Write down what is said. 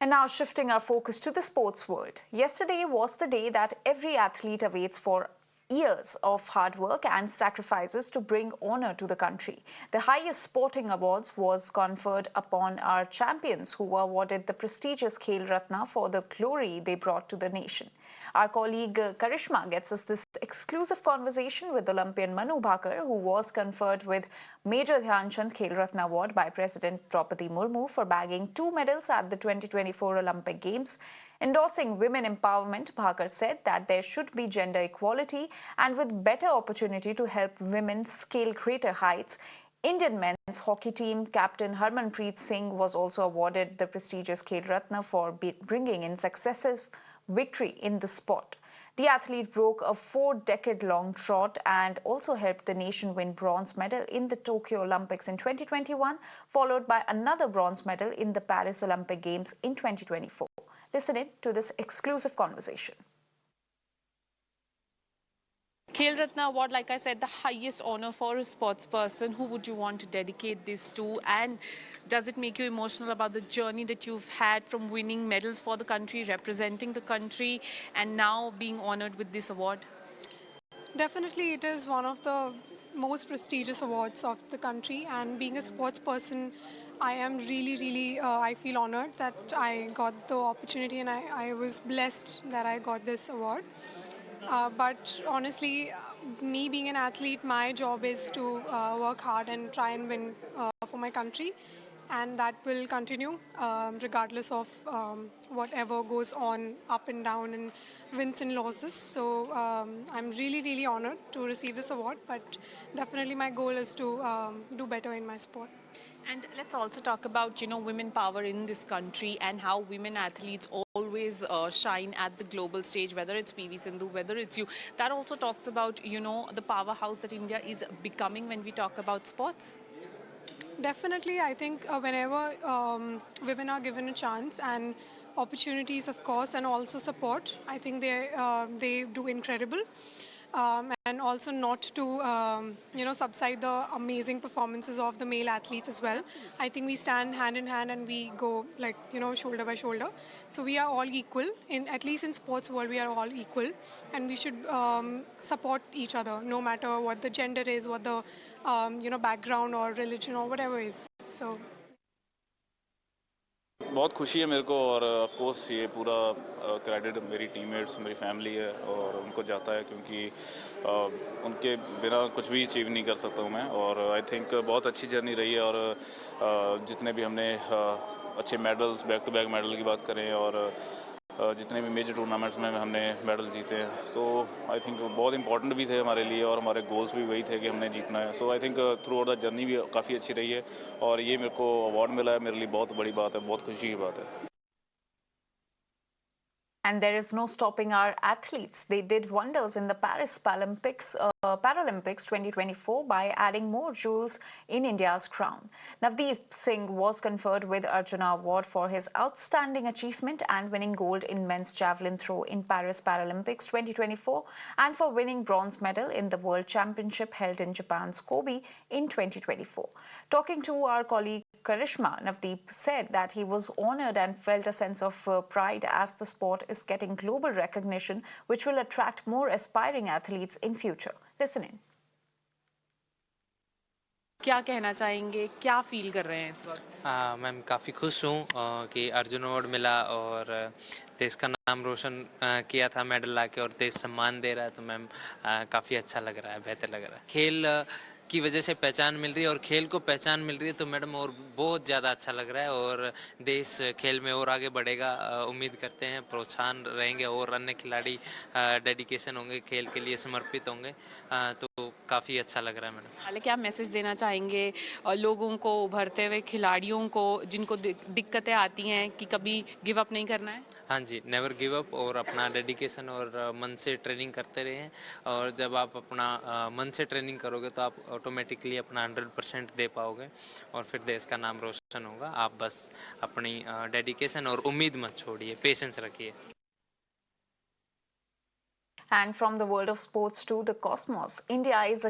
And now shifting our focus to the sports world. Yesterday was the day that every athlete awaits for years of hard work and sacrifices to bring honor to the country. The highest sporting awards was conferred upon our champions who were awarded the prestigious Khel Ratna for the glory they brought to the nation. Our colleague Karishma gets us this exclusive conversation with Olympian Manu Bhaker, who was conferred with Major Dhyan Chand Khel Ratna Award by President Draupadi Murmu for bagging 2 medals at the 2024 Olympic Games. Endorsing women empowerment, Bhaker said that there should be gender equality and with better opportunity to help women scale greater heights. Indian men's hockey team captain Harmanpreet Singh was also awarded the prestigious Khel Ratna for bringing in successive victory in the sport. The athlete broke a 4-decade-long drought and also helped the nation win bronze medal in the Tokyo Olympics in 2021, followed by another bronze medal in the Paris Olympic Games in 2024. Listen in to this exclusive conversation. Khel Ratna Award, like I said, the highest honor for a sports person. Who would you want to dedicate this to? And does it make you emotional about the journey that you've had from winning medals for the country, representing the country, and now being honored with this award? Definitely, it is one of the most prestigious awards of the country, and being a sports person, I am really, I feel honored that I got the opportunity, and I was blessed that I got this award. But honestly, me being an athlete, my job is to work hard and try and win for my country. And that will continue regardless of whatever goes on up and down and wins and losses. So I'm really honored to receive this award. But definitely my goal is to do better in my sport. And let's also talk about, women power in this country and how women athletes always shine at the global stage, whether it's PV Sindhu, whether it's you. That also talks about, the powerhouse that India is becoming when we talk about sports. Definitely, I think whenever women are given a chance and opportunities, of course, and also support, I think they do incredible. And also not to subside the amazing performances of the male athletes as well. I think we stand hand in hand and we go shoulder by shoulder. So we are all equal. At least in sports world, we are all equal, and we should support each other, no matter what the gender is, what the background or religion or whatever is. So. बहुत खुशी है मेरे को, और of course ये पूरा credit मेरी teammates, मेरी फैमिली है और उनको जाता है, क्योंकि उनके बिना कुछ भी अचीव नहीं कर सकता हूँ मैं. और आई थिंक बहुत अच्छी जर्नी रही है, और जितने भी हमने अच्छे medals, back to back medal की बात करें, और जितने भी मेजर टूर्नामेंट्स में हमने मेडल जीते हैं, तो आई थिंक बहुत इंपॉर्टेंट भी थे हमारे लिए, और हमारे गोल्स भी वही थे कि हमने जीतना है. So I think throughout the journey भी काफ़ी अच्छी रही है, और ये मेरे को अवार्ड मिला है, मेरे लिए बहुत बड़ी बात है, बहुत खुशी की बात है. And there is no stopping our athletes. They did wonders in the Paris Paralympics 2024 by adding more jewels in India's crown. Navdeep Singh was conferred with Arjuna Award for his outstanding achievement and winning gold in men's javelin throw in Paris Paralympics 2024, and for winning bronze medal in the World Championship held in Japan's Kobe in 2024. Talking to our colleague Karishma, Navdeep said that he was honored and felt a sense of pride as the sport is getting global recognition, which will attract more aspiring athletes in future. Listen in. क्या कहना चाहेंगे, क्या feel कर रहे हैं इस वक्त? Ma'am काफ़ी खुश हूँ कि अर्जुन अवार्ड मिला और देश का नाम रोशन किया था मेडल लाके, और देश सम्मान दे रहा है, तो मैम काफ़ी अच्छा लग रहा है, बेहतर लग रहा है. खेल की वजह से पहचान मिल रही है और खेल को पहचान मिल रही है, तो मैडम और बहुत ज़्यादा अच्छा लग रहा है, और देश खेल में और आगे बढ़ेगा, उम्मीद करते हैं प्रोत्साहन रहेंगे और अन्य खिलाड़ी डेडिकेशन होंगे, खेल के लिए समर्पित होंगे, तो काफ़ी अच्छा लग रहा है मैडम. हालांकि क्या मैसेज देना चाहेंगे लोगों को, उभरते हुए खिलाड़ियों को जिनको दिक्कतें आती हैं कि कभी गिव अप नहीं करना है? हाँ जी, नेवर गिव अप, और अपना डेडिकेशन और मन से ट्रेनिंग करते रहें, और जब आप अपना मन से ट्रेनिंग करोगे तो आप ऑटोमेटिकली अपना 100% दे पाओगे, और फिर देश का नाम रोशन होगा. आप बस अपनी डेडिकेशन और उम्मीद मत छोड़िए, पेशेंस रखिए. And from the world of sports to the cosmos, India is